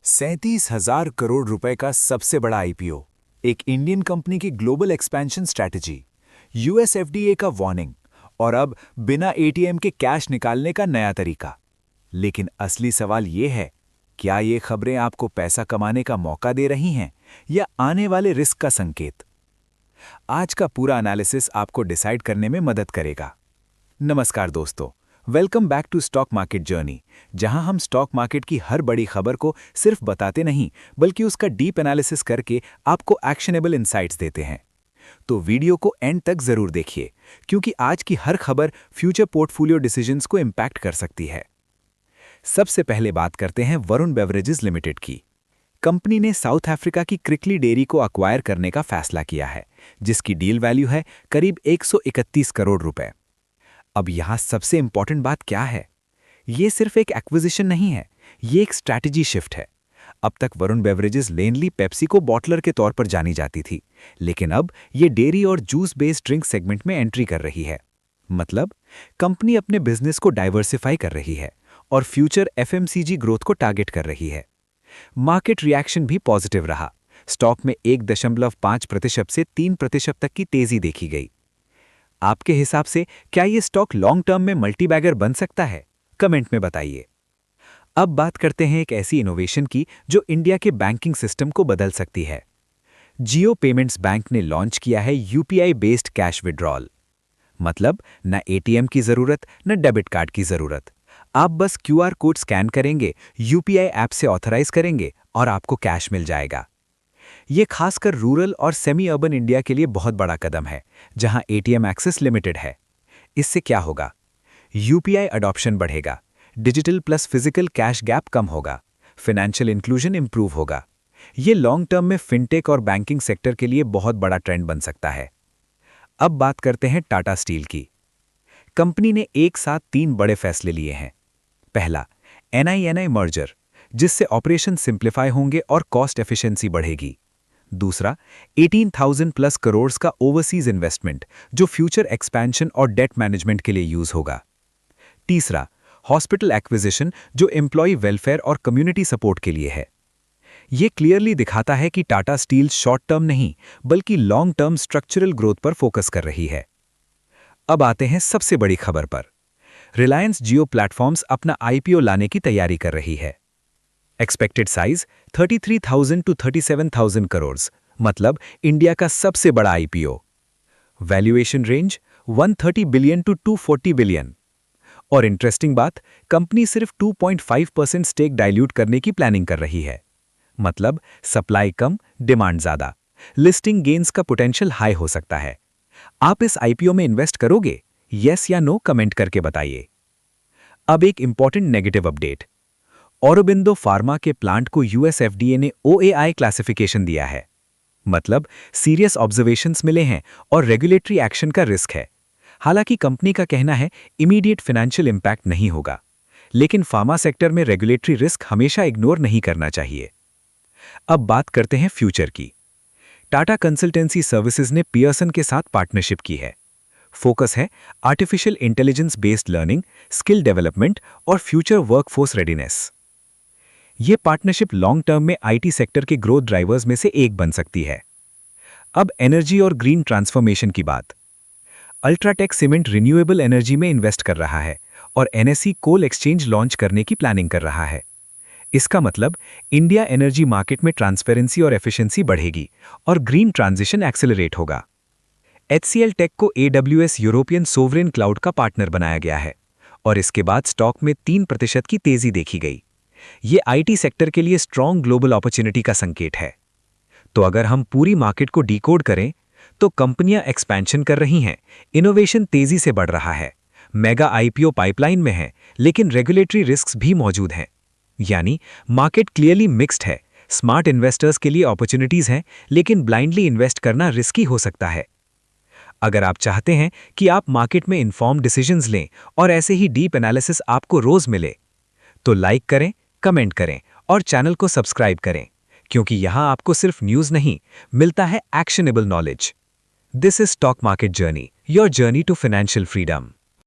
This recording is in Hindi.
37,000 करोड़ रुपए का सबसे बड़ा आईपीओ, एक इंडियन कंपनी की global expansion strategy, US FDA का वार्निंग और अब बिना एटीएम के कैश निकालने का नया तरीका। लेकिन असली सवाल ये है, क्या ये खबरें आपको पैसा कमाने का मौका दे रही हैं या आने वाले रिस्क का संकेत? आज का पूरा एनालिसिस आपको डिसाइड करने में मदद करेगा। नमस्कार दोस्तों, welcome back to stock market journey, जहां हम स्टॉक मार्केट की हर बड़ी खबर को सिर्फ बताते नहीं बल्कि उसका डीप एनालिसिस करके आपको एक्शनेबल इंसाइट्स देते हैं। तो वीडियो को एंड तक जरूर देखिए, क्योंकि आज की हर खबर फ्यूचर पोर्टफोलियो डिसीजंस को इंपैक्ट कर सकती है। सबसे पहले बात करते हैं वरुण बेवरेजेस लिमिटेड की। कंपनी ने साउथ अफ्रीका की क्रिकली डेयरी को अक्वायर करने का फैसला किया है, जिसकी डील वैल्यू है करीब 131 करोड़ रुपए। अब यहां सबसे इंपॉर्टेंट बात क्या है? ये सिर्फ एक एक्विजिशन नहीं है, ये एक स्ट्रैटेजी शिफ्ट है। अब तक वरुण बेवरेजेस लेनली पेप्सी को बॉटलर के तौर पर जानी जाती थी, लेकिन अब ये डेयरी और जूस बेस्ड ड्रिंक सेगमेंट में एंट्री कर रही है। मतलब कंपनी अपने बिजनेस को डाइवर्सिफाई कर रही है और फ्यूचर एफएमसीजी ग्रोथ को टारगेट कर रही है। मार्केट रिएक्शन भी पॉजिटिव रहा। स्टॉक में 1.5% से 3% तक की तेजी देखी गई। आपके हिसाब से क्या ये स्टॉक लॉन्ग टर्म में मल्टीबैगर बन सकता है? कमेंट में बताइए। अब बात करते हैं एक ऐसी इनोवेशन की जो इंडिया के बैंकिंग सिस्टम को बदल सकती है। जियो पेमेंट्स बैंक ने लॉन्च किया है यूपीआई बेस्ड कैश विड्रॉल। मतलब न एटीएम की जरूरत न डेबिट कार्ड की जरूरत। आप बस क्यूआर कोड स्कैन करेंगे, यूपीआई ऐप से ऑथराइज करेंगे और आपको कैश मिल जाएगा। ये खासकर रूरल और सेमी अर्बन इंडिया के लिए बहुत बड़ा कदम है, जहां एटीएम एक्सेस लिमिटेड है। इससे क्या होगा? यूपीआई अडॉप्शन बढ़ेगा, digital plus physical cash gap कम होगा, फाइनेंशियल इंक्लूजन इंप्रूव होगा। ये लॉन्ग टर्म में फिनटेक और बैंकिंग सेक्टर के लिए बहुत बड़ा ट्रेंड बन सकता है। अब बात करते हैं टाटा स्टील की। कंपनी ने एक साथ 3 बड़े फैसले लिए हैं। पहला, एनआईएनआई मर्जर, जिससे ऑपरेशन सिंप्लीफाई होंगे और कॉस्ट एफिशिएंसी बढ़ेगी। दूसरा, 18,000 प्लस करोड़ का ओवरसीज इन्वेस्टमेंट, जो फ्यूचर एक्सपेंशन और डेट मैनेजमेंट के लिए यूज होगा। तीसरा, हॉस्पिटल एक्विजिशन, जो एम्प्लॉय वेलफेयर और कम्युनिटी सपोर्ट के लिए है। यह क्लियरली दिखाता है कि टाटा स्टील शॉर्ट टर्म नहीं बल्कि लॉन्ग टर्म स्ट्रक्चरल ग्रोथ पर फोकस कर रही है। अब आते हैं सबसे बड़ी खबर पर। रिलायंस जियो प्लेटफॉर्म्स अपना आईपीओ लाने की तैयारी कर रही है। एक्सपेक्टेड साइज 33,000 to 37,000 करोड़, मतलब इंडिया का सबसे बड़ा IPO. Valuation range 130 billion to 240 billion. और इंटरेस्टिंग बात, कंपनी सिर्फ 2.5% स्टेक डाइल्यूट करने की प्लानिंग कर रही है। मतलब सप्लाई कम, डिमांड ज्यादा। लिस्टिंग गेन्स का पोटेंशियल हाई हो सकता है। आप इस आईपीओ में इन्वेस्ट करोगे? यस या नो कमेंट करके बताइए। अब एक important negative update. Aurobindo pharma के प्लांट को यूएस एफडीए ने ओएआई क्लासिफिकेशन दिया है। मतलब सीरियस ऑब्जर्वेशंस मिले हैं और रेगुलेटरी एक्शन का रिस्क है। हालांकि कंपनी का कहना है इमीडिएट फाइनेंशियल इंपैक्ट नहीं होगा, लेकिन फार्मा सेक्टर में रेगुलेटरी रिस्क हमेशा इग्नोर नहीं करना चाहिए। अब बात करते हैं फ्यूचर की। टाटा कंसल्टेंसी सर्विसेज ने पियर्सन के साथ पार्टनरशिप की है। फोकस है artificial intelligence based learning, skill development और फ्यूचर वर्कफोर्स रेडीनेस। ये पार्टनरशिप लॉन्ग टर्म में आईटी सेक्टर के ग्रोथ ड्राइवर्स में से एक बन सकती है। अब एनर्जी और ग्रीन ट्रांसफॉर्मेशन की बात। अल्ट्राटेक सीमेंट रिन्यूएबल एनर्जी में इन्वेस्ट कर रहा है और एनएसई कोल एक्सचेंज लॉन्च करने की प्लानिंग कर रहा है। इसका मतलब इंडिया एनर्जी मार्केट में ट्रांसपेरेंसी और एफिशिएंसी बढ़ेगी और ग्रीन ट्रांजिशन एक्सेलरेट होगा। एचसीएल टेक को एडब्ल्यूएस यूरोपियन सोवरेन क्लाउड का पार्टनर बनाया गया है और इसके बाद स्टॉक में 3% की तेजी देखी गई। ये आईटी सेक्टर के लिए स्ट्रॉन्ग ग्लोबल अपॉर्चुनिटी का संकेत है। तो अगर हम पूरी मार्केट को डिकोड करें तो कंपनियां एक्सपेंशन कर रही हैं, इनोवेशन तेजी से बढ़ रहा है, मेगा आईपीओ पाइपलाइन में है, लेकिन रेगुलेटरी रिस्क्स भी मौजूद हैं। यानी मार्केट क्लियरली मिक्स्ड है। स्मार्ट इन्वेस्टर्स के लिए अपॉर्चुनिटीज हैं, लेकिन ब्लाइंडली इन्वेस्ट करना रिस्की हो सकता है। अगर आप चाहते हैं कि आप मार्केट में इन्फॉर्म्ड डिसीजंस लें और ऐसे ही डीप एनालिसिस आपको रोज मिले, तो लाइक करें, कमेंट करें और चैनल को सब्सक्राइब करें, क्योंकि यहां आपको सिर्फ न्यूज नहीं मिलता है, actionable knowledge. This is stock market journey, your journey to financial freedom.